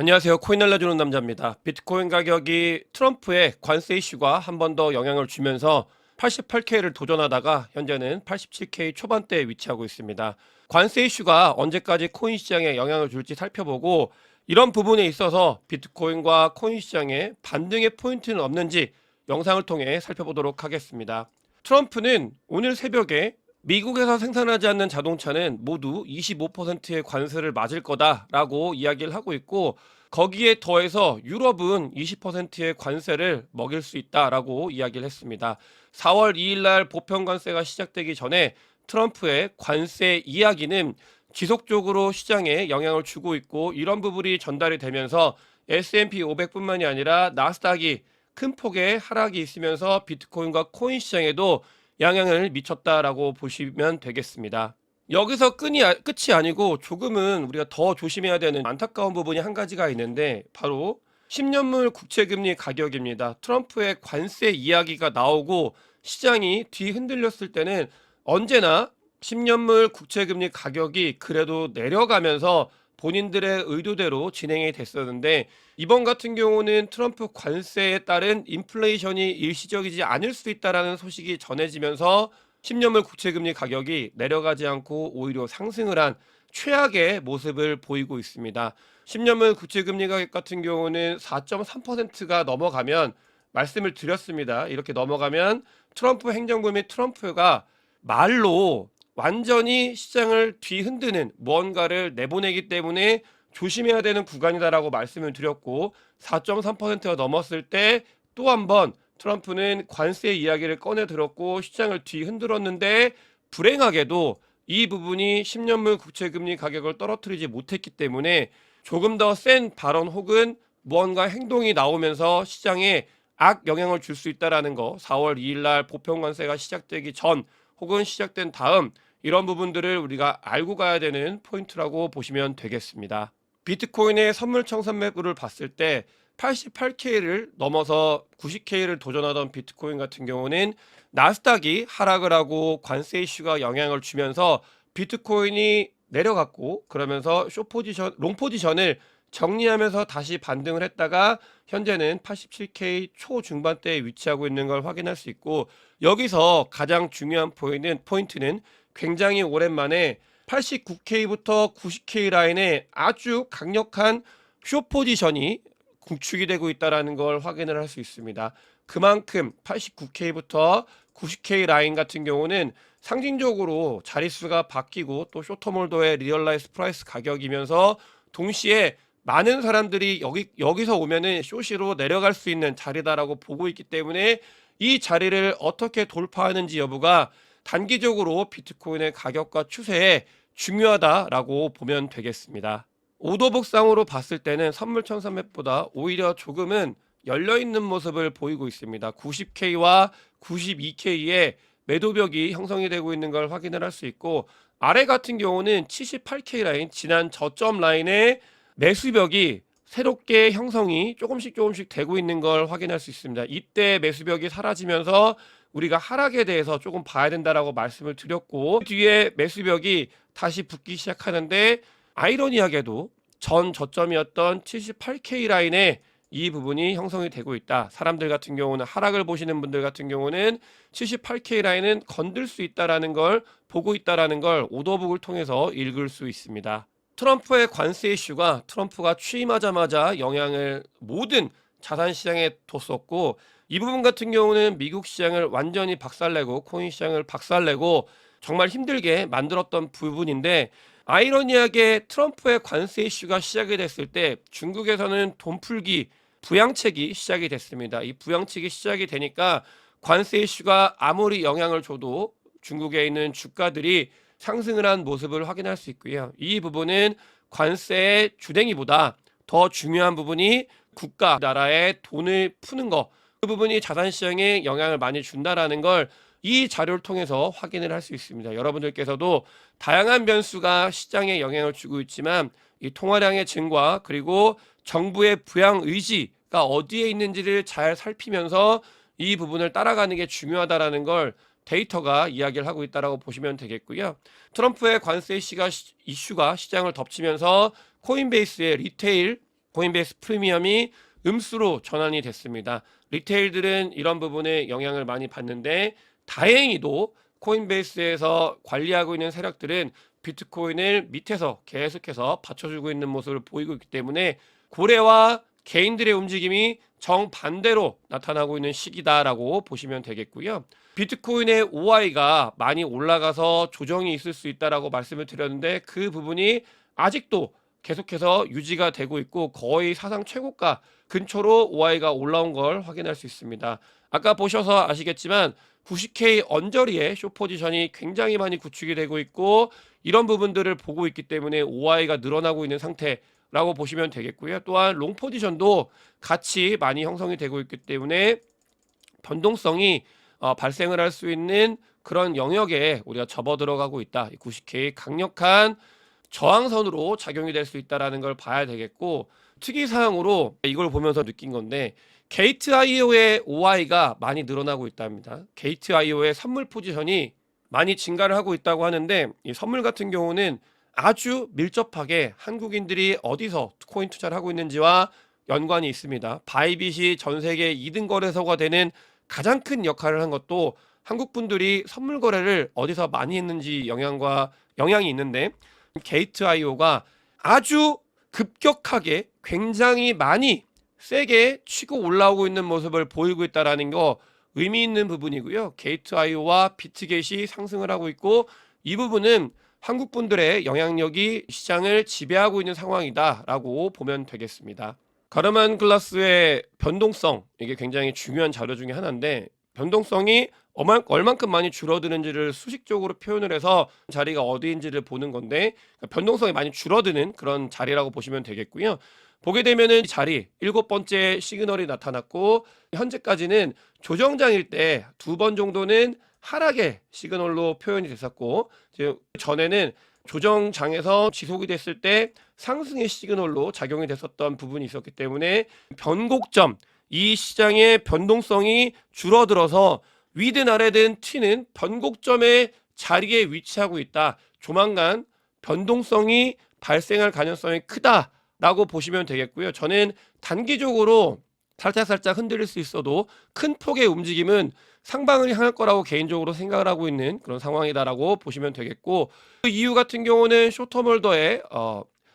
안녕하세요. 코인 알려주는 남자입니다. 비트코인 가격이 트럼프의 관세 이슈가 한 번 더 영향을 주면서 88K를 도전하다가 현재는 87K 초반대에 위치하고 있습니다. 관세 이슈가 언제까지 코인 시장에 영향을 줄지 살펴보고 이런 부분에 있어서 비트코인과 코인 시장에 반등의 포인트는 없는지 영상을 통해 살펴보도록 하겠습니다. 트럼프는 오늘 새벽에 미국에서 생산하지 않는 자동차는 모두 25%의 관세를 맞을 거다라고 이야기를 하고 있고 거기에 더해서 유럽은 20%의 관세를 먹일 수 있다라고 이야기를 했습니다. 4월 2일 날 보편 관세가 시작되기 전에 트럼프의 관세 이야기는 지속적으로 시장에 영향을 주고 있고 이런 부분이 전달이 되면서 S&P 500뿐만이 아니라 나스닥이 큰 폭의 하락이 있으면서 비트코인과 코인 시장에도 영향을 미쳤다라고 보시면 되겠습니다. 여기서 끝이 아니고 조금은 우리가 더 조심해야 되는 안타까운 부분이 한 가지가 있는데 바로 10년물 국채금리 가격입니다. 트럼프의 관세 이야기가 나오고 시장이 뒤흔들렸을 때는 언제나 10년물 국채금리 가격이 그래도 내려가면서 본인들의 의도대로 진행이 됐었는데 이번 같은 경우는 트럼프 관세에 따른 인플레이션이 일시적이지 않을 수 있다라는 소식이 전해지면서 10년물 국채금리 가격이 내려가지 않고 오히려 상승을 한 최악의 모습을 보이고 있습니다. 10년물 국채금리 가격 같은 경우는 4.3%가 넘어가면 말씀을 드렸습니다. 이렇게 넘어가면 트럼프 행정부 및 트럼프가 말로 완전히 시장을 뒤흔드는 무언가를 내보내기 때문에 조심해야 되는 구간이다라고 말씀을 드렸고 4.3%가 넘었을 때 또 한 번 트럼프는 관세 이야기를 꺼내 들었고 시장을 뒤흔들었는데 불행하게도 이 부분이 10년물 국채금리 가격을 떨어뜨리지 못했기 때문에 조금 더 센 발언 혹은 무언가 행동이 나오면서 시장에 악 영향을 줄 수 있다라는 거 4월 2일 날 보편 관세가 시작되기 전 혹은 시작된 다음 이런 부분들을 우리가 알고 가야 되는 포인트라고 보시면 되겠습니다. 비트코인의 선물 청산 매물을 봤을 때 88K를 넘어서 90K를 도전하던 비트코인 같은 경우는 나스닥이 하락을 하고 관세 이슈가 영향을 주면서 비트코인이 내려갔고 그러면서 롱 포지션을 정리하면서 다시 반등을 했다가 현재는 87K 초중반대에 위치하고 있는 걸 확인할 수 있고 여기서 가장 중요한 포인트는 굉장히 오랜만에 89K부터 90K 라인에 아주 강력한 숏 포지션이 구축이 되고 있다는 걸 확인을 할 수 있습니다. 그만큼 89K부터 90K 라인 같은 경우는 상징적으로 자릿수가 바뀌고 또 쇼터몰더의 리얼라이스 프라이스 가격이면서 동시에 많은 사람들이 여기서 오면은 쇼시로 내려갈 수 있는 자리다라고 보고 있기 때문에 이 자리를 어떻게 돌파하는지 여부가 단기적으로 비트코인의 가격과 추세에 중요하다라고 보면 되겠습니다. 오더북상으로 봤을 때는 선물 청산맵보다 오히려 조금은 열려있는 모습을 보이고 있습니다. 90K와 92K의 매도벽이 형성이 되고 있는 걸 확인을 할 수 있고 아래 같은 경우는 78K 라인 지난 저점 라인의 매수벽이 새롭게 형성이 조금씩 되고 있는 걸 확인할 수 있습니다. 이때 매수벽이 사라지면서 우리가 하락에 대해서 조금 봐야 된다라고 말씀을 드렸고 뒤에 매수벽이 다시 붙기 시작하는데 아이러니하게도 전 저점이었던 78K 라인에 이 부분이 형성이 되고 있다. 사람들 같은 경우는 하락을 보시는 분들 같은 경우는 78K 라인은 건들 수 있다라는 걸 보고 있다라는 걸 오더북을 통해서 읽을 수 있습니다. 트럼프의 관세 이슈가 트럼프가 취임하자마자 영향을 모든 자산 시장에 뒀었고 이 부분 같은 경우는 미국 시장을 완전히 박살내고 코인 시장을 박살내고 정말 힘들게 만들었던 부분인데 아이러니하게 트럼프의 관세 이슈가 시작이 됐을 때 중국에서는 돈 풀기 부양책이 시작이 됐습니다. 이 부양책이 시작이 되니까 관세 이슈가 아무리 영향을 줘도 중국에 있는 주가들이 상승을 한 모습을 확인할 수 있고요. 이 부분은 관세의 주댕이보다 더 중요한 부분이 국가, 나라의 돈을 푸는 거, 그 부분이 자산시장에 영향을 많이 준다라는 걸 이 자료를 통해서 확인을 할 수 있습니다. 여러분들께서도 다양한 변수가 시장에 영향을 주고 있지만 이 통화량의 증가 그리고 정부의 부양 의지가 어디에 있는지를 잘 살피면서 이 부분을 따라가는 게 중요하다라는 걸 데이터가 이야기를 하고 있다라고 보시면 되겠고요. 트럼프의 관세 이슈가 시장을 덮치면서 코인베이스의 리테일 코인베이스 프리미엄이 음수로 전환이 됐습니다. 리테일들은 이런 부분에 영향을 많이 받는데 다행히도 코인베이스에서 관리하고 있는 세력들은 비트코인을 밑에서 계속해서 받쳐주고 있는 모습을 보이고 있기 때문에 고래와 개인들의 움직임이 정반대로 나타나고 있는 시기다라고 보시면 되겠고요. 비트코인의 OI가 많이 올라가서 조정이 있을 수 있다라고 말씀을 드렸는데 그 부분이 아직도 계속해서 유지가 되고 있고 거의 사상 최고가 근처로 OI가 올라온 걸 확인할 수 있습니다. 아까 보셔서 아시겠지만 90K 언저리의 숏 포지션이 굉장히 많이 구축이 되고 있고 이런 부분들을 보고 있기 때문에 OI가 늘어나고 있는 상태라고 보시면 되겠고요. 또한 롱 포지션도 같이 많이 형성이 되고 있기 때문에 변동성이 발생을 할 수 있는 그런 영역에 우리가 접어 들어가고 있다. 90K 강력한 저항선으로 작용이 될 수 있다라는 걸 봐야 되겠고 특이사항으로 이걸 보면서 느낀 건데 게이트.io의 OI가 많이 늘어나고 있답니다. 게이트.io의 선물 포지션이 많이 증가를 하고 있다고 하는데 이 선물 같은 경우는 아주 밀접하게 한국인들이 어디서 코인 투자를 하고 있는지와 연관이 있습니다. 바이빗이 전 세계 2등 거래소가 되는 가장 큰 역할을 한 것도 한국 분들이 선물 거래를 어디서 많이 했는지 영향이 있는데 게이트.io가 아주 급격하게 굉장히 많이 세게 치고 올라오고 있는 모습을 보이고 있다는 거 의미 있는 부분이고요. 게이트.io와 비트겟이 상승을 하고 있고 이 부분은 한국 분들의 영향력이 시장을 지배하고 있는 상황이다라고 보면 되겠습니다. 가르만 글라스의 변동성 이게 굉장히 중요한 자료 중에 하나인데 변동성이 얼만큼 많이 줄어드는지를 수식적으로 표현을 해서 자리가 어디인지를 보는 건데 변동성이 많이 줄어드는 그런 자리라고 보시면 되겠고요. 보게 되면은 이 자리 7번째 시그널이 나타났고 현재까지는 조정장일 때 2번 정도는 하락의 시그널로 표현이 됐었고 전에는 조정장에서 지속이 됐을 때 상승의 시그널로 작용이 됐었던 부분이 있었기 때문에 변곡점 이 시장의 변동성이 줄어들어서 위든 아래든 튀는 변곡점의 자리에 위치하고 있다. 조만간 변동성이 발생할 가능성이 크다라고 보시면 되겠고요. 저는 단기적으로 살짝 흔들릴 수 있어도 큰 폭의 움직임은 상방을 향할 거라고 개인적으로 생각을 하고 있는 그런 상황이다라고 보시면 되겠고 그 이유 같은 경우는 쇼터몰더의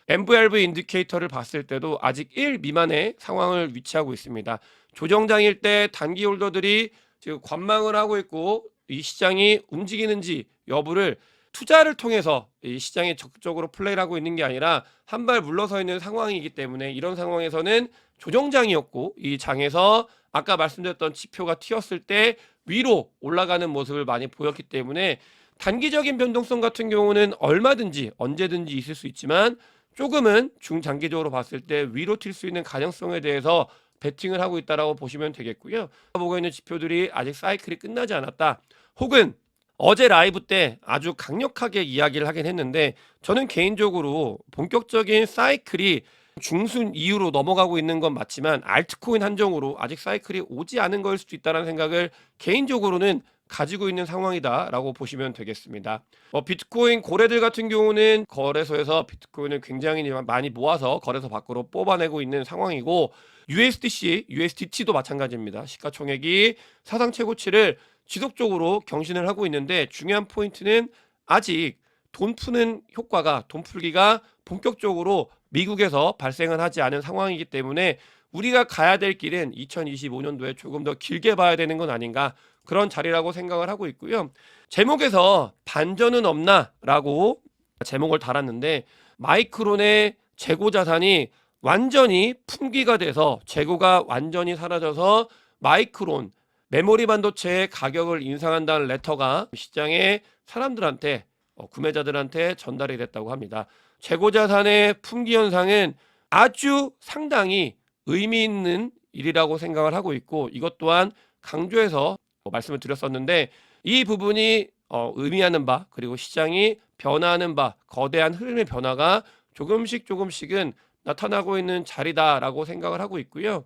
MVRV 인디케이터를 봤을 때도 아직 1 미만의 상황을 위치하고 있습니다. 조정장일 때 단기 홀더들이 지금 관망을 하고 있고 이 시장이 움직이는지 여부를 투자를 통해서 이 시장에 적극적으로 플레이를 하고 있는 게 아니라 한 발 물러서 있는 상황이기 때문에 이런 상황에서는 조정장이었고 이 장에서 아까 말씀드렸던 지표가 튀었을 때 위로 올라가는 모습을 많이 보였기 때문에 단기적인 변동성 같은 경우는 얼마든지 언제든지 있을 수 있지만 조금은 중장기적으로 봤을 때 위로 튈 수 있는 가능성에 대해서 베팅을 하고 있다라고 보시면 되겠고요. 보고 있는 지표들이 아직 사이클이 끝나지 않았다. 혹은 어제 라이브 때 아주 강력하게 이야기를 하긴 했는데 저는 개인적으로 본격적인 사이클이 중순 이후로 넘어가고 있는 건 맞지만 알트코인 한정으로 아직 사이클이 오지 않은 걸 수도 있다는 생각을 개인적으로는 가지고 있는 상황이다라고 보시면 되겠습니다. 비트코인 고래들 같은 경우는 거래소에서 비트코인을 굉장히 많이 모아서 거래소 밖으로 뽑아내고 있는 상황이고 USDC, USDT도 마찬가지입니다. 시가총액이 사상 최고치를 지속적으로 경신을 하고 있는데 중요한 포인트는 아직 돈 푸는 효과가 돈 풀기가 본격적으로 미국에서 발생을 하지 않은 상황이기 때문에 우리가 가야 될 길은 2025년도에 조금 더 길게 봐야 되는 건 아닌가 그런 자리라고 생각을 하고 있고요. 제목에서 반전은 없나 라고 제목을 달았는데 마이크론의 재고 자산이 완전히 품귀가 돼서 재고가 완전히 사라져서 마이크론 메모리 반도체의 가격을 인상한다는 레터가 시장의 사람들한테 구매자들한테 전달이 됐다고 합니다. 재고 자산의 품귀 현상은 아주 상당히 의미 있는 일이라고 생각을 하고 있고 이것 또한 강조해서 말씀을 드렸었는데 이 부분이 의미하는 바 그리고 시장이 변화하는 바 거대한 흐름의 변화가 조금씩은 나타나고 있는 자리다라고 생각을 하고 있고요.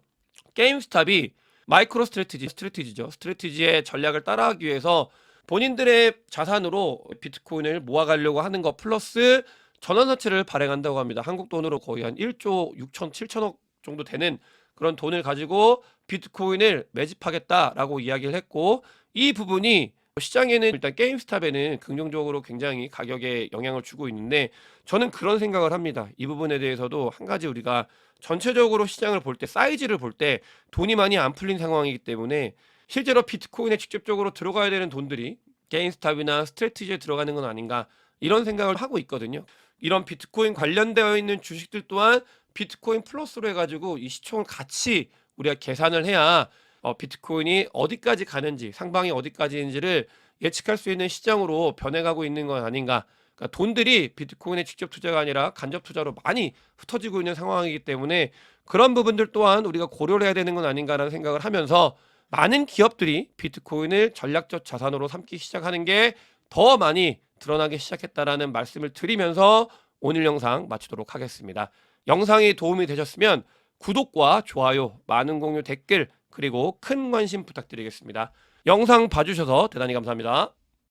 게임스탑이 마이크로 스트래티지의 전략을 따라하기 위해서 본인들의 자산으로 비트코인을 모아가려고 하는 것 플러스 전환사채를 발행한다고 합니다. 한국 돈으로 거의 한 1조 6천 7천억 정도 되는 그런 돈을 가지고 비트코인을 매집하겠다라고 이야기를 했고, 이 부분이 시장에는 일단 게임스탑에는 긍정적으로 굉장히 가격에 영향을 주고 있는데, 저는 그런 생각을 합니다. 이 부분에 대해서도 한 가지 우리가 전체적으로 시장을 볼 때, 사이즈를 볼 때 돈이 많이 안 풀린 상황이기 때문에 실제로 비트코인에 직접적으로 들어가야 되는 돈들이 게임스탑이나 스트레티지에 들어가는 건 아닌가, 이런 생각을 하고 있거든요. 이런 비트코인 관련되어 있는 주식들 또한 비트코인 플러스로 해가지고 이 시총을 같이 우리가 계산을 해야 비트코인이 어디까지 가는지, 상방이 어디까지인지를 예측할 수 있는 시장으로 변해가고 있는 건 아닌가. 그러니까 돈들이 비트코인에 직접 투자가 아니라 간접 투자로 많이 흩어지고 있는 상황이기 때문에 그런 부분들 또한 우리가 고려를 해야 되는 건 아닌가라는 생각을 하면서, 많은 기업들이 비트코인을 전략적 자산으로 삼기 시작하는 게 더 많이 드러나기 시작했다라는 말씀을 드리면서 오늘 영상 마치도록 하겠습니다. 영상이 도움이 되셨으면 구독과 좋아요, 많은 공유, 댓글, 그리고 큰 관심 부탁드리겠습니다. 영상 봐주셔서 대단히 감사합니다.